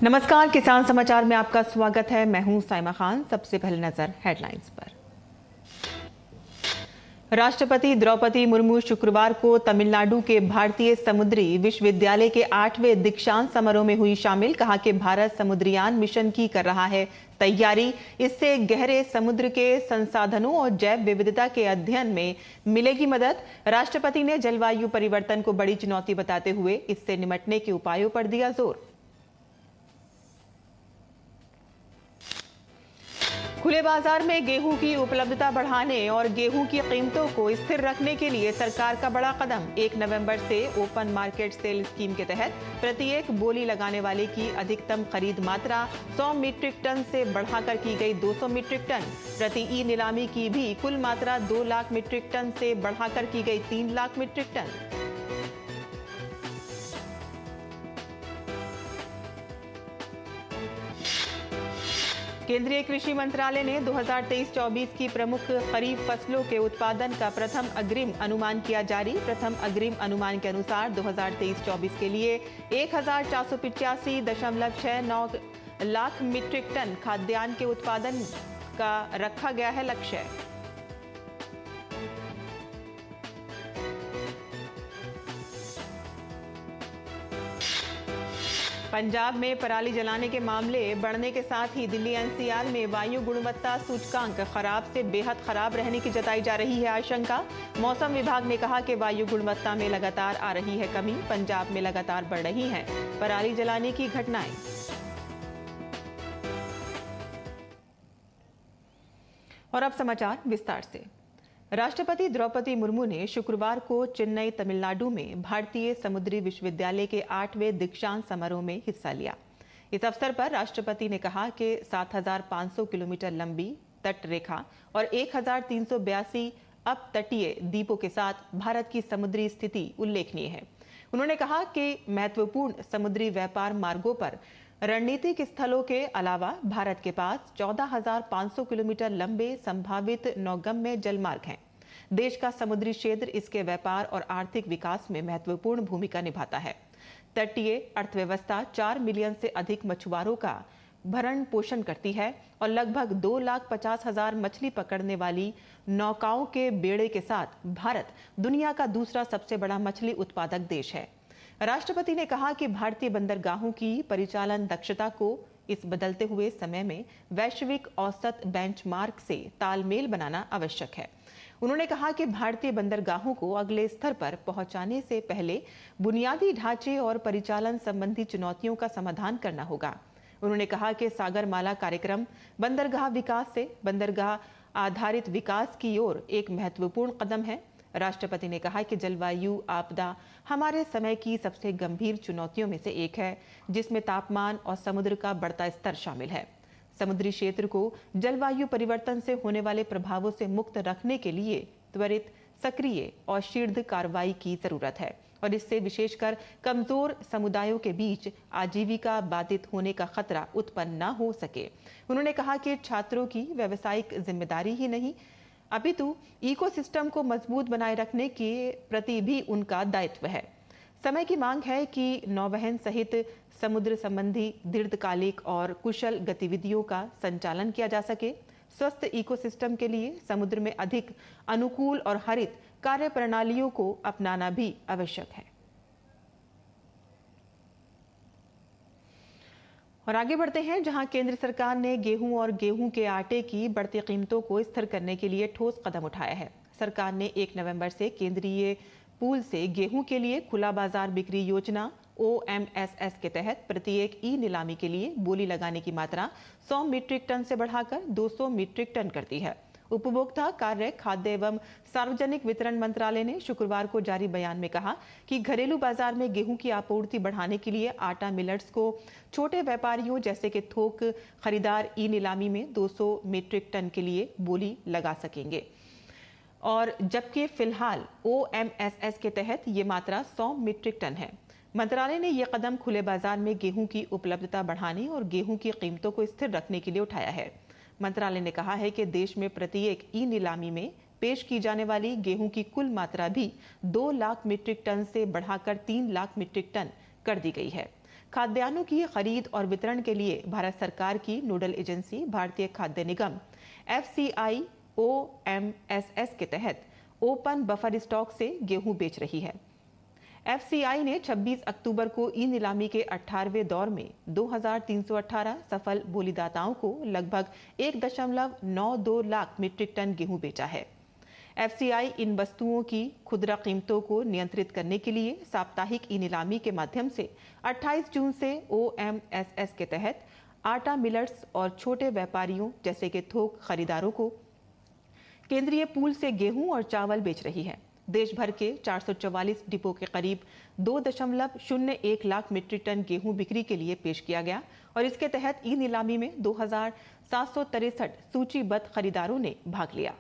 नमस्कार, किसान समाचार में आपका स्वागत है। मैं हूं साइमा खान। सबसे पहले नजर हेडलाइंस पर। राष्ट्रपति द्रौपदी मुर्मू शुक्रवार को तमिलनाडु के भारतीय समुद्री विश्वविद्यालय के 8वें दीक्षांत समारोह में हुई शामिल। कहा कि भारत समुद्रयान मिशन की कर रहा है तैयारी। इससे गहरे समुद्र के संसाधनों और जैव विविधता के अध्ययन में मिलेगी मदद। राष्ट्रपति ने जलवायु परिवर्तन को बड़ी चुनौती बताते हुए इससे निपटने के उपायों पर दिया जोर। खुले बाजार में गेहूं की उपलब्धता बढ़ाने और गेहूं की कीमतों को स्थिर रखने के लिए सरकार का बड़ा कदम। 1 नवंबर से ओपन मार्केट सेल स्कीम के तहत प्रत्येक बोली लगाने वाले की अधिकतम खरीद मात्रा 100 मीट्रिक टन से बढ़ाकर की गई 200 मीट्रिक टन। प्रति ई नीलामी की भी कुल मात्रा 2 लाख मीट्रिक टन से बढ़ाकर की गई 3 लाख मीट्रिक टन। केंद्रीय कृषि मंत्रालय ने 2023-24 की प्रमुख खरीफ फसलों के उत्पादन का प्रथम अग्रिम अनुमान किया जारी। प्रथम अग्रिम अनुमान के अनुसार 2023-24 के लिए 1485.69 लाख मीट्रिक टन खाद्यान्न के उत्पादन का रखा गया है लक्ष्य। पंजाब में पराली जलाने के मामले बढ़ने के साथ ही दिल्ली एनसीआर में वायु गुणवत्ता सूचकांक खराब से बेहद खराब रहने की जताई जा रही है आशंका। मौसम विभाग ने कहा कि वायु गुणवत्ता में लगातार आ रही है कमी। पंजाब में लगातार बढ़ रही हैं पराली जलाने की घटनाएं। और अब समाचार विस्तार से। राष्ट्रपति द्रौपदी मुर्मू ने शुक्रवार को चेन्नई, तमिलनाडु में भारतीय समुद्री विश्वविद्यालय के 8वें दीक्षांत समारोह में हिस्सा लिया। इस अवसर पर राष्ट्रपति ने कहा कि 7,500 किलोमीटर लंबी तट रेखा और 1,382 अपतटीय द्वीपों के साथ भारत की समुद्री स्थिति उल्लेखनीय है। उन्होंने कहा कि महत्वपूर्ण समुद्री व्यापार मार्गों पर रणनीतिक स्थलों के अलावा भारत के पास 14,500 किलोमीटर लंबे संभावित नौगम्य जलमार्ग हैं। देश का समुद्री क्षेत्र इसके व्यापार और आर्थिक विकास में महत्वपूर्ण भूमिका निभाता है। तटीय अर्थव्यवस्था 4 मिलियन से अधिक मछुआरों का भरण पोषण करती है और लगभग 2,50,000 मछली पकड़ने वाली नौकाओं के बेड़े के साथ भारत दुनिया का दूसरा सबसे बड़ा मछली उत्पादक देश है। राष्ट्रपति ने कहा कि भारतीय बंदरगाहों की परिचालन दक्षता को इस बदलते हुए समय में वैश्विक औसत बेंचमार्क से तालमेल बनाना आवश्यक है। उन्होंने कहा कि भारतीय बंदरगाहों को अगले स्तर पर पहुंचाने से पहले बुनियादी ढांचे और परिचालन संबंधी चुनौतियों का समाधान करना होगा। उन्होंने कहा कि सागरमाला कार्यक्रम बंदरगाह विकास से बंदरगाह आधारित विकास की ओर एक महत्वपूर्ण कदम है। राष्ट्रपति ने कहा कि जलवायु आपदा हमारे समय की सबसे गंभीर चुनौतियों में से एक है, जिसमें तापमान और समुद्र का बढ़ता स्तर शामिल है। समुद्री क्षेत्र को जलवायु परिवर्तन से होने वाले प्रभावों से मुक्त रखने के लिए त्वरित, सक्रिय और शीघ्र कार्रवाई की जरूरत है और इससे विशेषकर कमजोर समुदायों के बीच आजीविका बाधित होने का खतरा उत्पन्न न हो सके। उन्होंने कहा कि छात्रों की व्यावसायिक जिम्मेदारी ही नहीं अपितु इकोसिस्टम को मजबूत बनाए रखने के प्रति भी उनका दायित्व है। समय की मांग है कि नौवहन सहित समुद्र संबंधी दीर्घकालिक और कुशल गतिविधियों का संचालन किया जा सके। स्वस्थ इकोसिस्टम के लिए समुद्र में अधिक अनुकूल और हरित कार्य प्रणालियों को अपनाना भी आवश्यक है। और आगे बढ़ते हैं, जहां केंद्र सरकार ने गेहूं और गेहूं के आटे की बढ़ती कीमतों को स्थिर करने के लिए ठोस कदम उठाया है। सरकार ने 1 नवंबर से केंद्रीय पूल से गेहूं के लिए खुला बाजार बिक्री योजना OMSS के तहत प्रत्येक ई नीलामी के लिए बोली लगाने की मात्रा 100 मीट्रिक टन से बढ़ाकर 200 मीट्रिक टन कर दी है। उपभोक्ता कार्य, खाद्य एवं सार्वजनिक वितरण मंत्रालय ने शुक्रवार को जारी बयान में कहा कि घरेलू बाजार में गेहूं की आपूर्ति बढ़ाने के लिए आटा मिलर्स को छोटे व्यापारियों जैसे कि थोक खरीदार ई नीलामी में 200 मीट्रिक टन के लिए बोली लगा सकेंगे, और जबकि फिलहाल OMSS के तहत ये मात्रा 100 मीट्रिक टन है। मंत्रालय ने यह कदम खुले बाजार में गेहूं की उपलब्धता बढ़ाने और गेहूं की कीमतों को स्थिर रखने के लिए उठाया है। मंत्रालय ने कहा है कि देश में प्रत्येक ई नीलामी में पेश की जाने वाली गेहूं की कुल मात्रा भी 2 लाख मीट्रिक टन से बढ़ाकर 3 लाख मीट्रिक टन कर दी गई है। खाद्यान्नों की खरीद और वितरण के लिए भारत सरकार की नोडल एजेंसी भारतीय खाद्य निगम FCI OMSS के तहत ओपन बफर स्टॉक से गेहूं बेच रही है। FCI ने 26 अक्टूबर को ई नीलामी के 18वें दौर में 2318 सफल बोलीदाताओं को लगभग 1.92 लाख मीट्रिक टन गेहूं बेचा है। FCI इन वस्तुओं की खुदरा कीमतों को नियंत्रित करने के लिए साप्ताहिक ई नीलामी के माध्यम से 28 जून से OMSS के तहत आटा मिलर्स और छोटे व्यापारियों जैसे कि थोक खरीदारों को केंद्रीय पूल से गेहूं और चावल बेच रही है। देश भर के 444 डिपो के करीब 2.01 लाख मीट्रिक टन गेहूं बिक्री के लिए पेश किया गया और इसके तहत ई नीलामी में 2763 सूचीबद्ध खरीदारों ने भाग लिया।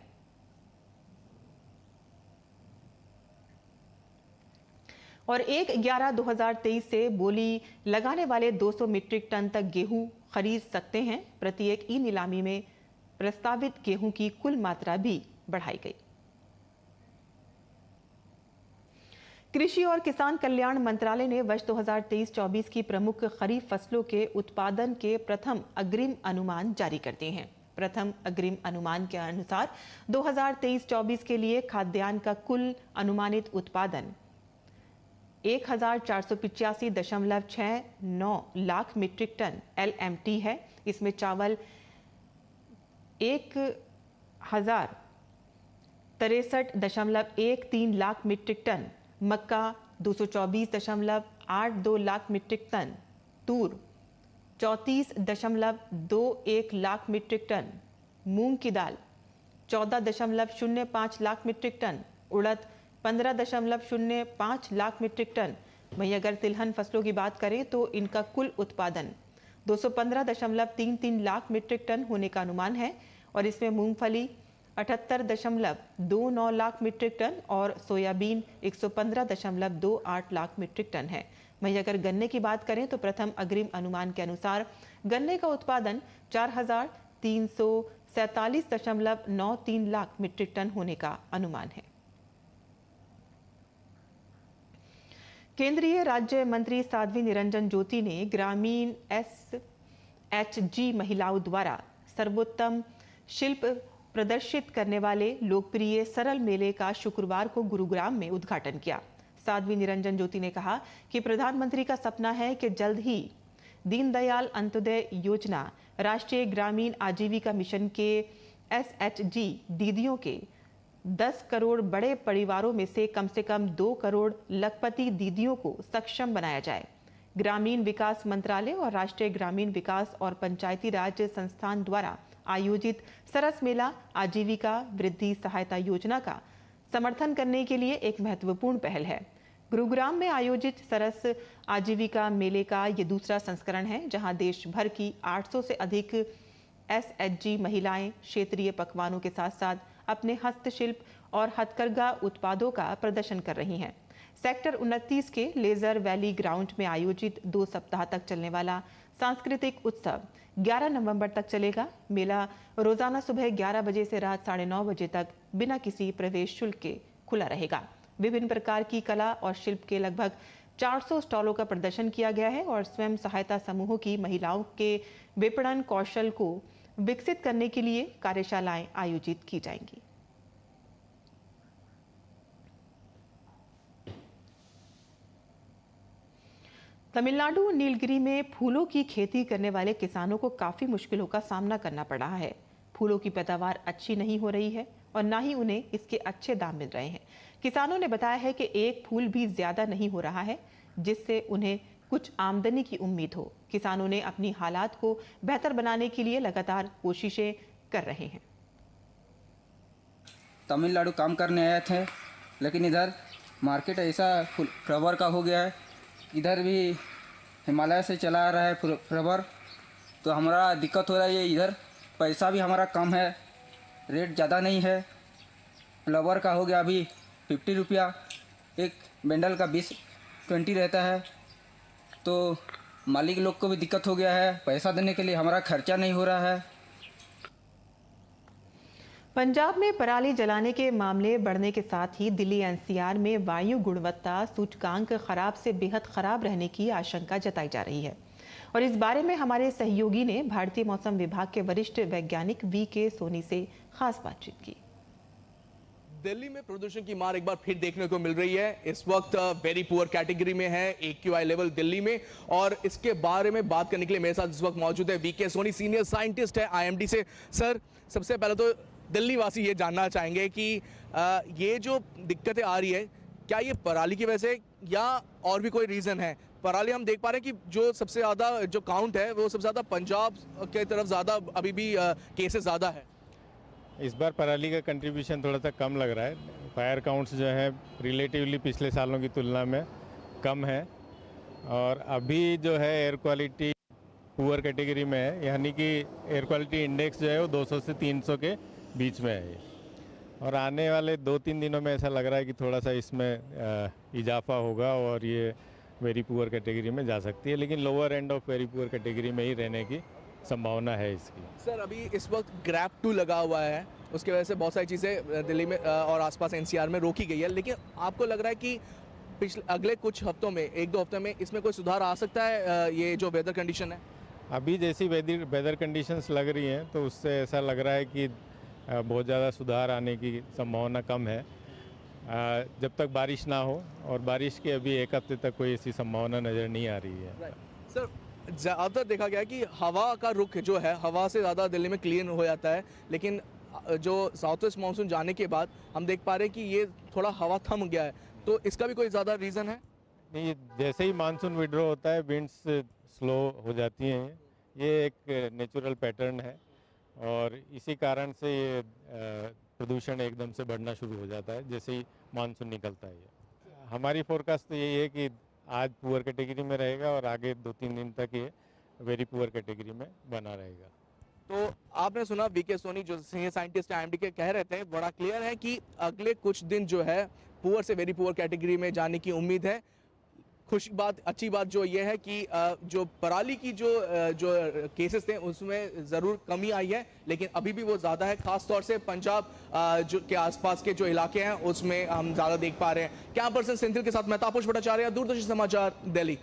और 1/11/2023 से बोली लगाने वाले 200 मीट्रिक टन तक गेहूं खरीद सकते हैं। प्रत्येक ई नीलामी में प्रस्तावित गेहूं की कुल मात्रा भी बढ़ाई गई। कृषि और किसान कल्याण मंत्रालय ने वर्ष 2023-24 की प्रमुख खरीफ फसलों के उत्पादन के प्रथम अग्रिम अनुमान जारी कर दिए हैं। प्रथम अग्रिम अनुमान के अनुसार 2023-24 के लिए खाद्यान्न का कुल अनुमानित उत्पादन 1485.69 लाख मीट्रिक टन LMT है। इसमें चावल 1063.13 लाख मीट्रिक टन, मक्का 224.82 लाख मीट्रिक टन, तूर 34.21 लाख मीट्रिक टन, मूंग की दाल 14.05 लाख मीट्रिक टन, उड़द 15.05 लाख मीट्रिक टन। वहीं अगर तिलहन फसलों की बात करें तो इनका कुल उत्पादन 215.33 लाख मीट्रिक टन होने का अनुमान है और इसमें मूंगफली 78.29 लाख मीट्रिक टन और सोयाबीन 115.28 लाख मीट्रिक टन है। वहीं अगर गन्ने की बात करें तो प्रथम अग्रिम अनुमान के अनुसार गन्ने का उत्पादन 4347.93 लाख मीट्रिक टन होने का अनुमान है। केंद्रीय राज्य मंत्री साध्वी निरंजन ज्योति ने ग्रामीण SHG महिलाओं द्वारा सर्वोत्तम शिल्प प्रदर्शित करने वाले लोकप्रिय सरल मेले का शुक्रवार को गुरुग्राम में उद्घाटन किया। साध्वी निरंजन ज्योति ने कहा कि प्रधानमंत्री का सपना है कि जल्द ही दीनदयाल अंत्योदय योजना, राष्ट्रीय ग्रामीण आजीविका मिशन के SHG दीदियों के 10 करोड़ बड़े परिवारों में से कम 2 करोड़ लखपति दीदियों को सक्षम बनाया जाए। ग्रामीण विकास मंत्रालय और राष्ट्रीय ग्रामीण विकास और पंचायती राज संस्थान द्वारा आयोजित सरस मेला आजीविका वृद्धि सहायता योजना का समर्थन करने के लिए एक महत्वपूर्ण पहल है। गुरुग्राम में आयोजित सरस आजीविका मेले का ये दूसरा संस्करण है, जहां देश भर की 800 से अधिक SHG महिलाएं क्षेत्रीय पकवानों के साथ साथ अपने हस्तशिल्प और हथकरघा उत्पादों का प्रदर्शन कर रही हैं। सेक्टर 29 के लेजर वैली ग्राउंड में आयोजित 2 सप्ताह तक चलने वाला सांस्कृतिक उत्सव 11 नवंबर तक चलेगा। मेला रोजाना सुबह 11 बजे से रात 9:30 बजे तक बिना किसी प्रवेश शुल्क के खुला रहेगा। विभिन्न प्रकार की कला और शिल्प के लगभग 400 स्टॉलों का प्रदर्शन किया गया है और स्वयं सहायता समूहों की महिलाओं के विपणन कौशल को विकसित करने के लिए कार्यशालाएं आयोजित की जाएंगी। तमिलनाडु नीलगिरी में फूलों की खेती करने वाले किसानों को काफी मुश्किलों का सामना करना पड़ रहा है। फूलों की पैदावार अच्छी नहीं हो रही है और ना ही उन्हें इसके अच्छे दाम मिल रहे हैं। किसानों ने बताया है कि एक फूल भी ज्यादा नहीं हो रहा है, जिससे उन्हें कुछ आमदनी की उम्मीद हो। किसानों ने अपनी हालात को बेहतर बनाने के लिए लगातार कोशिशें कर रहे हैं। तमिलनाडु काम करने आए थे, लेकिन इधर मार्केट ऐसा फ्लावर का हो गया है। इधर भी हिमालय से चला आ रहा है फ्लावर, तो हमारा दिक्कत हो रहा है। इधर पैसा भी हमारा कम है, रेट ज़्यादा नहीं है। फ्लावर का हो गया अभी 50 रुपया, एक बंडल का 20 रहता है। तो मालिक लोग को भी दिक्कत हो गया है, पैसा देने के लिए हमारा खर्चा नहीं हो रहा है। पंजाब में पराली जलाने के मामले बढ़ने के साथ ही दिल्ली एनसीआर में वायु गुणवत्ता सूचकांक खराब से बेहद खराब रहने की आशंका जताई जा रही है। और इस बारे में हमारे सहयोगी ने भारतीय मौसम विभाग के वरिष्ठ वैज्ञानिक वी.के. सोनी से खास बातचीत की। दिल्ली में प्रदूषण की मार एक बार फिर देखने को मिल रही है। इस वक्त वेरी पुअर कैटेगरी में है AQI लेवल दिल्ली में, और इसके बारे में बात करने के लिए मेरे साथ इस वक्त मौजूद है वी.के. सोनी, सीनियर साइंटिस्ट है IMD से। सर, सबसे पहले तो दिल्ली वासी ये जानना चाहेंगे कि ये जो दिक्कतें आ रही है, क्या ये पराली की वजह से या और भी कोई रीज़न है? पराली हम देख पा रहे हैं कि जो सबसे ज़्यादा जो काउंट है वो सबसे ज़्यादा पंजाब के तरफ ज़्यादा अभी भी केसेस ज़्यादा है। इस बार पराली का कंट्रीब्यूशन थोड़ा सा कम लग रहा है। फायर काउंट्स जो है रिलेटिवली पिछले सालों की तुलना में कम है, और अभी जो है एयर क्वालिटी पुअर कैटेगरी में है, यानी कि एयर क्वालिटी इंडेक्स जो है वो 200 से 300 के बीच में है। और आने वाले 2-3 दिनों में ऐसा लग रहा है कि थोड़ा सा इसमें इजाफा होगा और ये वेरी पुअर कैटेगरी में जा सकती है, लेकिन lower end of very poor category में ही रहने की संभावना है इसकी। सर, अभी इस वक्त ग्रैप 2 लगा हुआ है, उसकी वजह से बहुत सारी चीज़ें दिल्ली में और आसपास NCR में रोकी गई है, लेकिन आपको लग रहा है कि पिछले अगले कुछ हफ्तों में, 1-2 हफ्ते में इसमें कोई सुधार आ सकता है? ये जो वेदर कंडीशन है, अभी जैसी वेदर कंडीशंस लग रही हैं तो उससे ऐसा लग रहा है कि बहुत ज़्यादा सुधार आने की संभावना कम है, जब तक बारिश ना हो, और बारिश के अभी 1 हफ्ते तक कोई ऐसी संभावना नज़र नहीं आ रही है। सर, ज़्यादातर देखा गया है कि हवा का रुख जो है, हवा से ज़्यादा दिल्ली में क्लीन हो जाता है, लेकिन जो साउथ वेस्ट मानसून जाने के बाद हम देख पा रहे हैं कि ये थोड़ा हवा थम गया है, तो इसका भी कोई ज़्यादा रीज़न है? नहीं, जैसे ही मानसून विड्रॉ होता है विंड्स स्लो हो जाती हैं, ये एक नेचुरल पैटर्न है, और इसी कारण से ये प्रदूषण एकदम से बढ़ना शुरू हो जाता है जैसे ही मानसून निकलता है। हमारी फोरकास्ट तो यही है कि आज पुअर कैटेगरी में रहेगा और आगे 2-3 दिन तक ये वेरी पुअर कैटेगरी में बना रहेगा। तो आपने सुना वी.के. सोनी जो सीनियर साइंटिस्ट IMD के कह रहे थे, बड़ा क्लियर है कि अगले कुछ दिन जो है पुअर से वेरी पुअर कैटेगरी में जाने की उम्मीद है। खुशी बात, अच्छी बात जो ये है कि जो पराली की जो केसेस थे उसमें ज़रूर कमी आई है, लेकिन अभी भी वो ज़्यादा है, खास तौर से पंजाब जो के आसपास के जो इलाके हैं उसमें हम ज़्यादा देख पा रहे हैं। कैमरा पर्सन सेंथिल के साथ मैं तापस भट्टाचार्य, दूरदर्शन समाचार, दिल्ली।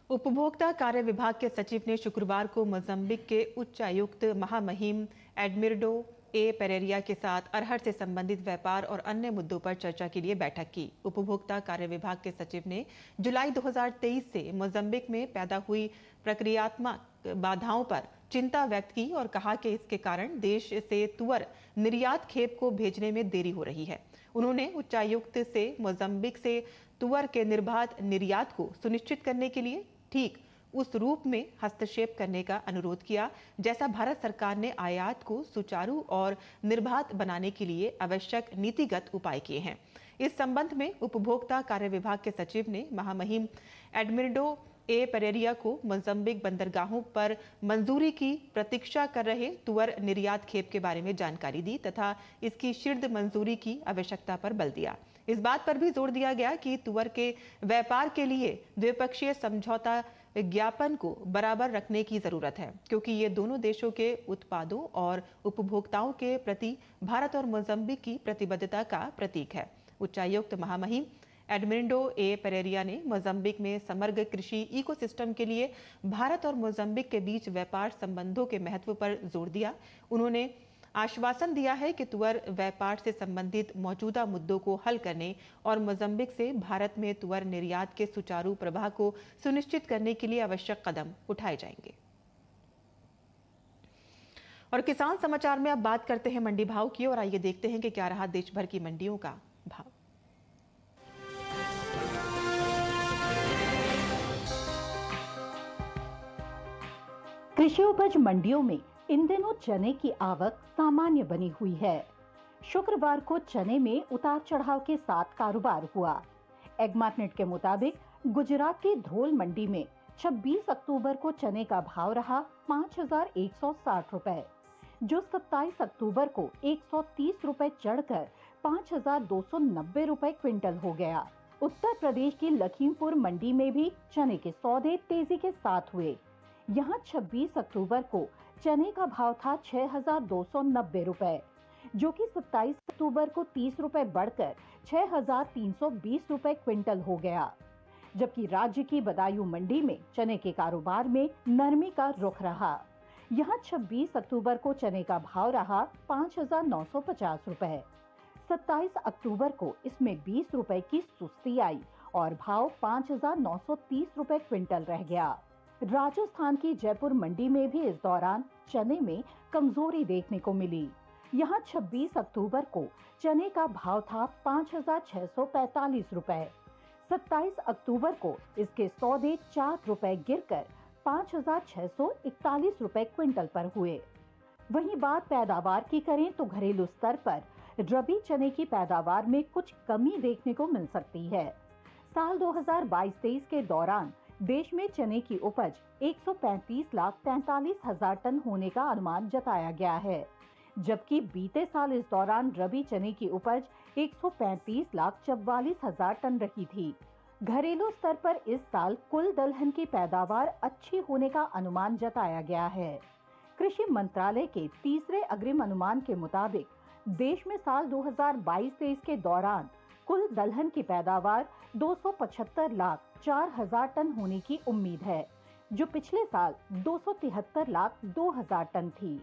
उपभोक्ता कार्य विभाग के सचिव ने शुक्रवार को मोजाम्बिक के उच्चायुक्त महामहिम एडमिरडो ए पेरेरिया के साथ अरहर से संबंधित व्यापार और अन्य मुद्दों पर चर्चा के लिए बैठक की। उपभोक्ता कार्य विभाग के सचिव ने जुलाई 2023 से मोजाम्बिक में पैदा हुई प्रक्रियात्मक बाधाओं पर चिंता व्यक्त की और कहा कि इसके कारण देश से तुअर निर्यात खेप को भेजने में देरी हो रही है। उन्होंने उच्चायुक्त से मोजाम्बिक से तुअर के निर्बाध निर्यात को सुनिश्चित करने के लिए ठीक उस रूप में हस्तक्षेप करने का अनुरोध किया जैसा भारत सरकार ने आयात को सुचारू और निर्बाध बनाने के लिए आवश्यक नीतिगत उपाय किए हैं। इस संबंध में उपभोक्ता कार्य विभाग के सचिव ने महामहिम एडमिरडो ए पेरेरिया को मोजाम्बिक बंदरगाहों पर मंजूरी की प्रतीक्षा कर रहे तुअर निर्यात खेप के बारे में जानकारी दी तथा इसकी शीघ्र मंजूरी की आवश्यकता पर बल दिया। इस बात पर भी जोर दिया गया कि तुअर के व्यापार के लिए द्विपक्षीय समझौता ज्ञापन को बराबर रखने की जरूरत है, क्योंकि ये दोनों देशों के उत्पादों और उपभोक्ताओं के प्रति भारत और मोजाम्बिक की प्रतिबद्धता का प्रतीक है। उच्चायुक्त महामहिम एडमिरडो ए पेरेरिया ने मोजाम्बिक में समग्र कृषि इकोसिस्टम के लिए भारत और मोजाम्बिक के बीच व्यापार संबंधों के महत्व पर जोर दिया। उन्होंने आश्वासन दिया है कि तुअर व्यापार से संबंधित मौजूदा मुद्दों को हल करने और मोजाम्बिक से भारत में तुअर निर्यात के सुचारू प्रवाह को सुनिश्चित करने के लिए आवश्यक कदम उठाए जाएंगे। और किसान समाचार में अब बात करते हैं मंडी भाव की, और आइए देखते हैं कि क्या रहा देश भर की मंडियों का भाव। कृषि उपज मंडियों में इन दिनों चने की आवक सामान्य बनी हुई है। शुक्रवार को चने में उतार चढ़ाव के साथ कारोबार हुआ। एग्मार्टनेट के मुताबिक गुजरात की धोल मंडी में 26 अक्टूबर को चने का भाव रहा 5,160 रुपए, जो 27 अक्टूबर को 130 रुपए चढ़कर 5,290 रुपए क्विंटल हो गया। उत्तर प्रदेश की लखीमपुर मंडी में भी चने के सौदे तेजी के साथ हुए। यहाँ 26 अक्टूबर को चने का भाव था 6,290 रुपए, जो कि 27 अक्टूबर को 30 रुपए बढ़कर 6,320 रुपए क्विंटल हो गया। जबकि राज्य की बदायूं मंडी में चने के कारोबार में नरमी का रुख रहा। यहां 26 अक्टूबर को चने का भाव रहा 5,950 रुपए। 27 अक्टूबर को इसमें 20 रुपए की सुस्ती आई और भाव 5,930 रुपए क्विंटल रह गया। राजस्थान की जयपुर मंडी में भी इस दौरान चने में कमजोरी देखने को मिली। यहां 26 अक्टूबर को चने का भाव था 5,645 रुपए। 27 अक्टूबर को इसके सौदे 4 रुपए गिरकर 5,641 रुपए क्विंटल पर हुए। वहीं बात पैदावार की करें तो घरेलू स्तर पर रबी चने की पैदावार में कुछ कमी देखने को मिल सकती है। साल 2022-23 के दौरान देश में चने की उपज 135,43,000 टन होने का अनुमान जताया गया है, जबकि बीते साल इस दौरान रबी चने की उपज 135,44,000 टन रही थी। घरेलू स्तर पर इस साल कुल दलहन की पैदावार अच्छी होने का अनुमान जताया गया है। कृषि मंत्रालय के तीसरे अग्रिम अनुमान के मुताबिक देश में साल 2022-23 के दौरान कुल दलहन की पैदावार 275,04,000 टन होने की उम्मीद है, जो पिछले साल 273,02,000 टन थी।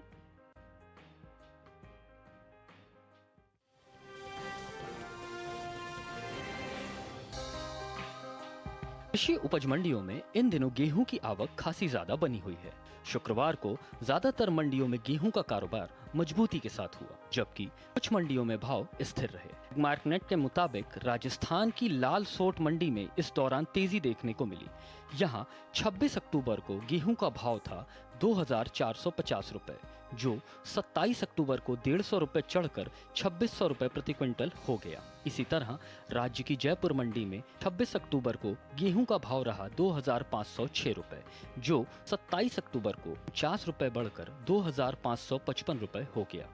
कृषि उपज मंडियों में इन दिनों गेहूं की आवक खासी ज्यादा बनी हुई है। शुक्रवार को ज्यादातर मंडियों में गेहूं का कारोबार मजबूती के साथ हुआ, जबकि कुछ मंडियों में भाव स्थिर रहे। मार्कनेट के मुताबिक राजस्थान की लाल सोट मंडी में इस दौरान तेजी देखने को मिली। यहां 26 अक्टूबर को गेहूं का भाव था 2,450 रुपए, जो 27 अक्टूबर को 150 रुपए चढ़कर 2,600 रुपए प्रति क्विंटल हो गया। इसी तरह राज्य की जयपुर मंडी में 26 अक्टूबर को गेहूं का भाव रहा 2,506 रुपए, जो 27 अक्टूबर को 50 रुपए बढ़कर 2,555 रुपए हो गया।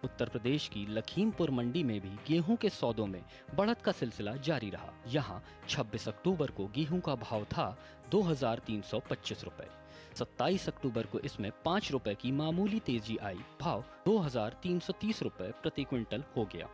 उत्तर प्रदेश की लखीमपुर मंडी में भी गेहूं के सौदों में बढ़त का सिलसिला जारी रहा। यहां 26 अक्टूबर को गेहूं का भाव था 2,325 रुपए। 27 अक्टूबर को इसमें 5 रुपए की मामूली तेजी आई, भाव 2,330 रुपए प्रति क्विंटल हो गया।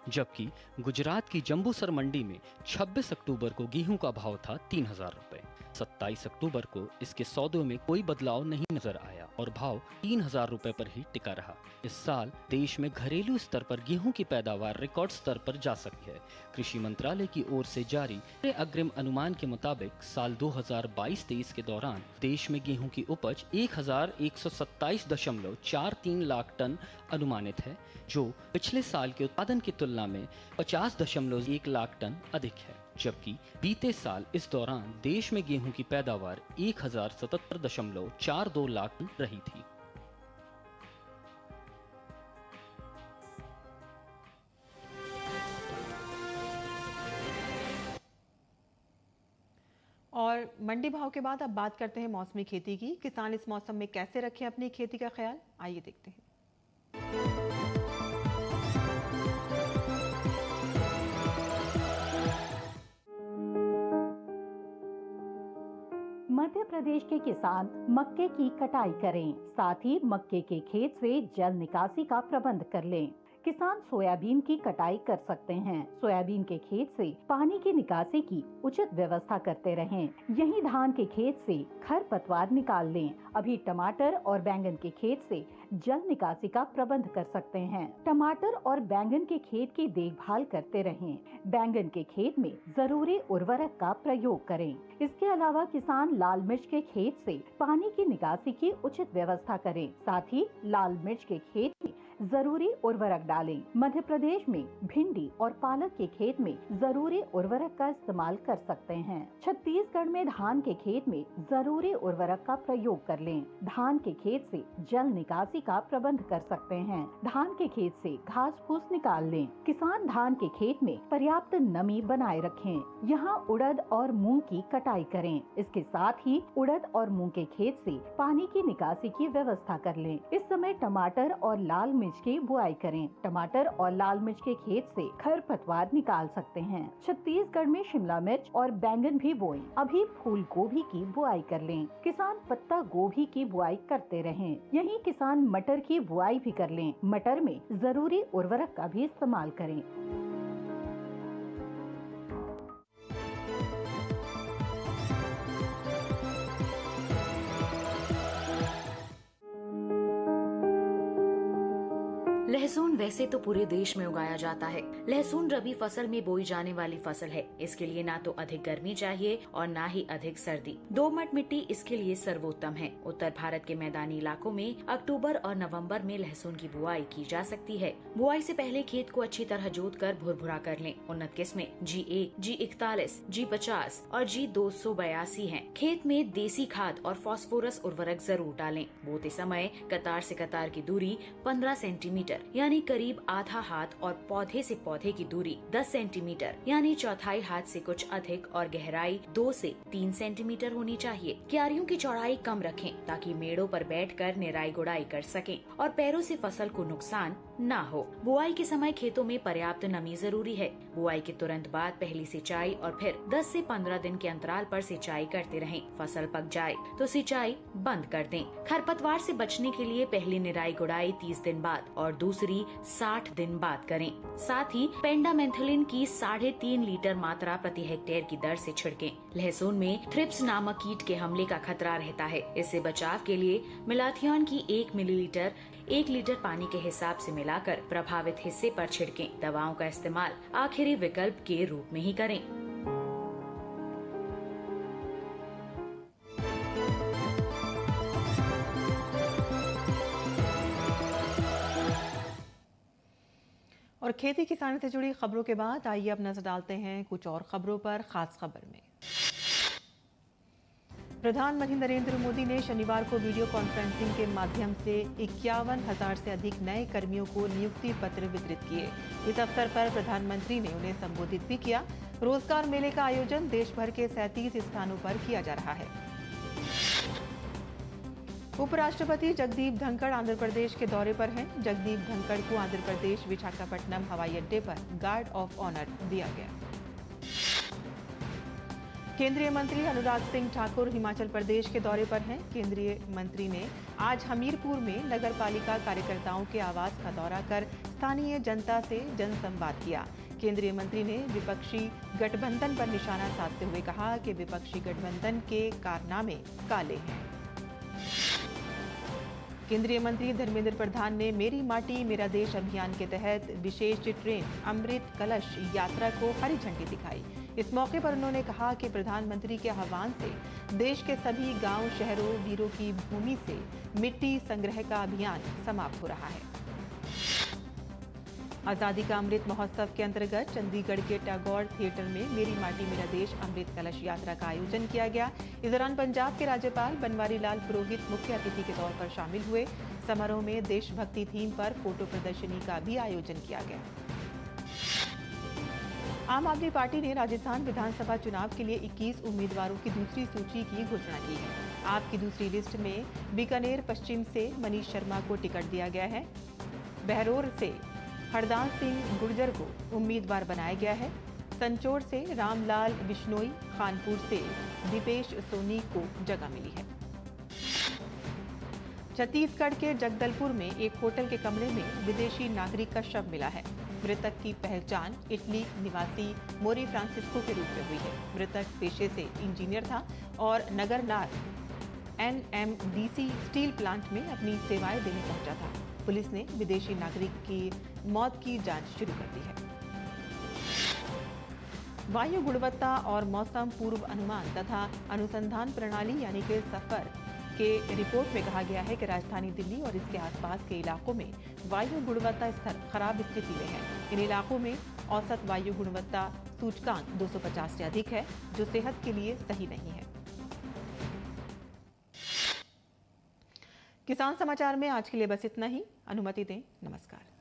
जबकि गुजरात की जंबूसर मंडी में 26 अक्टूबर को गेहूं का भाव था 3,000 रुपए। 27 अक्टूबर को इसके सौदों में कोई बदलाव नहीं नजर आया और भाव 3,000 रुपए पर ही टिका रहा। इस साल देश में घरेलू स्तर पर गेहूं की पैदावार रिकॉर्ड स्तर पर जा सकती है। कृषि मंत्रालय की ओर से जारी अग्रिम अनुमान के मुताबिक साल 2022-23 के दौरान देश में गेहूं की उपज 1,127.43 लाख टन अनुमानित है, जो पिछले साल के उत्पादन की तुलना में 50.1 लाख टन अधिक है। जबकि बीते साल इस दौरान देश में गेहूं की पैदावार 1,077.42 लाख टन रही थी। और मंडी भाव के बाद अब बात करते हैं मौसमी खेती की। किसान इस मौसम में कैसे रखें अपनी खेती का ख्याल, आइए देखते हैं। मध्य प्रदेश के किसान मक्के की कटाई करें, साथ ही मक्के के खेत से जल निकासी का प्रबंध कर लें। किसान सोयाबीन की कटाई कर सकते हैं। सोयाबीन के खेत से पानी की निकासी की उचित व्यवस्था करते रहें। यहीं धान के खेत से खरपतवार निकाल लें। अभी टमाटर और बैंगन के खेत से जल निकासी का प्रबंध कर सकते हैं। टमाटर और बैंगन के खेत की देखभाल करते रहें। बैंगन के खेत में जरूरी उर्वरक का प्रयोग करें। इसके अलावा किसान लाल मिर्च के खेत से पानी की निकासी की उचित व्यवस्था करें। साथ ही लाल मिर्च के खेत में जरूरी उर्वरक डालें। मध्य प्रदेश में भिंडी और पालक के खेत में जरूरी उर्वरक का इस्तेमाल कर सकते हैं। छत्तीसगढ़ में धान के खेत में जरूरी उर्वरक का प्रयोग कर लें। धान के खेत से जल निकासी का प्रबंध कर सकते हैं। धान के खेत से घास फूस निकाल लें। किसान धान के खेत में पर्याप्त नमी बनाए रखें। यहाँ उड़द और मूंग की कटाई करें। इसके साथ ही उड़द और मूंग के खेत से पानी की निकासी की व्यवस्था कर लें। इस समय टमाटर और लाल मिर्च की बुआई करें। टमाटर और लाल मिर्च के खेत से खरपतवार निकाल सकते हैं। छत्तीसगढ़ में शिमला मिर्च और बैंगन भी बोएं। अभी फूल गोभी की बुआई कर लें। किसान पत्ता गोभी की बुआई करते रहें। यहीं किसान मटर की बुआई भी कर लें। मटर में जरूरी उर्वरक का भी इस्तेमाल करें। लहसुन वैसे तो पूरे देश में उगाया जाता है। लहसुन रबी फसल में बोई जाने वाली फसल है। इसके लिए ना तो अधिक गर्मी चाहिए और ना ही अधिक सर्दी। दोमट मिट्टी इसके लिए सर्वोत्तम है। उत्तर भारत के मैदानी इलाकों में अक्टूबर और नवंबर में लहसुन की बुआई की जा सकती है। बुआई से पहले खेत को अच्छी तरह जोत कर भुरभुरा कर लें। उन्नत किस्में G1, G41, G50 और G282 हैं। खेत में देसी खाद और फास्फोरस उर्वरक जरूर डालें। बोते समय कतार से कतार की दूरी 15 सेंटीमीटर यानी करीब आधा हाथ और पौधे से पौधे की दूरी 10 सेंटीमीटर यानी चौथाई हाथ से कुछ अधिक और गहराई 2 से 3 सेंटीमीटर होनी चाहिए। क्यारियों की चौड़ाई कम रखें ताकि मेड़ों पर बैठकर निराई गुड़ाई कर सकें और पैरों से फसल को नुकसान ना हो। बुआई के समय खेतों में पर्याप्त नमी जरूरी है। बुआई के तुरंत बाद पहली सिंचाई और फिर 10 से 15 दिन के अंतराल पर सिंचाई करते रहें। फसल पक जाए तो सिंचाई बंद कर दें। खरपतवार से बचने के लिए पहली निराई गुड़ाई 30 दिन बाद और दूसरी 60 दिन बाद करें। साथ ही पेंडामेंथलिन की 3.5 लीटर मात्रा प्रति हेक्टेयर की दर से छिड़कें। लहसुन में थ्रिप्स नामक कीट के हमले का खतरा रहता है। इससे बचाव के लिए मेलाथियन की 1 मिलीलीटर 1 लीटर पानी के हिसाब से मिलाकर प्रभावित हिस्से पर छिड़कें। दवाओं का इस्तेमाल आखिरी विकल्प के रूप में ही करें। और खेती किसानी से जुड़ी खबरों के बाद आइए अब नजर डालते हैं कुछ और खबरों पर। खास खबर में प्रधानमंत्री नरेंद्र मोदी ने शनिवार को वीडियो कॉन्फ्रेंसिंग के माध्यम से 51,000 से अधिक नए कर्मियों को नियुक्ति पत्र वितरित किए। इस अवसर पर प्रधानमंत्री ने उन्हें संबोधित भी किया। रोजगार मेले का आयोजन देश भर के 37 स्थानों पर किया जा रहा है। उपराष्ट्रपति जगदीप धनखड़ आंध्र प्रदेश के दौरे पर हैं। जगदीप धनखड़ को आंध्र प्रदेश विशाखापट्टनम हवाई अड्डे पर गार्ड ऑफ ऑनर दिया गया। केंद्रीय मंत्री अनुराग सिंह ठाकुर हिमाचल प्रदेश के दौरे पर हैं। केंद्रीय मंत्री ने आज हमीरपुर में नगरपालिका कार्यकर्ताओं के आवास का दौरा कर स्थानीय जनता से जनसंवाद किया। केंद्रीय मंत्री ने विपक्षी गठबंधन पर निशाना साधते हुए कहा कि विपक्षी गठबंधन के कारनामे काले हैं। केंद्रीय मंत्री धर्मेंद्र प्रधान ने मेरी माटी मेरा देश अभियान के तहत विशेष ट्रेन अमृत कलश यात्रा को हरी झंडी दिखाई। इस मौके पर उन्होंने कहा कि प्रधानमंत्री के आह्वान से देश के सभी गांव शहरों वीरों की भूमि से मिट्टी संग्रह का अभियान समाप्त हो रहा है। आजादी का अमृत महोत्सव के अंतर्गत चंडीगढ़ के टैगोर थिएटर में मेरी माटी मेरा देश अमृत कलश यात्रा का आयोजन किया गया। इस दौरान पंजाब के राज्यपाल बनवारी लाल पुरोहित मुख्य अतिथि के तौर पर शामिल हुए। समारोह में देशभक्ति थीम पर फोटो प्रदर्शनी का भी आयोजन किया गया। आम आदमी पार्टी ने राजस्थान विधानसभा चुनाव के लिए 21 उम्मीदवारों की दूसरी सूची की घोषणा की है। आपकी दूसरी लिस्ट में बीकानेर पश्चिम से मनीष शर्मा को टिकट दिया गया है। बहरोर से हरदान सिंह गुर्जर को उम्मीदवार बनाया गया है। संचोर से रामलाल बिश्नोई, खानपुर से दीपेश सोनी को जगह मिली है। छत्तीसगढ़ के जगदलपुर में एक होटल के कमरे में विदेशी नागरिक का शव मिला है। मृतक की पहचान इटली निवासी मोरी फ्रांसिस्को के रूप में हुई है। मृतक पेशे से इंजीनियर था और नगरनार NMDC स्टील प्लांट में अपनी सेवाएं देने पहुंचा था। पुलिस ने विदेशी नागरिक की मौत की जांच शुरू कर दी है। वायु गुणवत्ता और मौसम पूर्व अनुमान तथा अनुसंधान प्रणाली यानी कि सफर के रिपोर्ट में कहा गया है कि राजधानी दिल्ली और इसके आसपास के इलाकों में वायु गुणवत्ता स्तर खराब स्थिति में है। इन इलाकों में औसत वायु गुणवत्ता सूचकांक 250 से अधिक है, जो सेहत के लिए सही नहीं है। किसान समाचार में आज के लिए बस इतना ही। अनुमति दें। नमस्कार।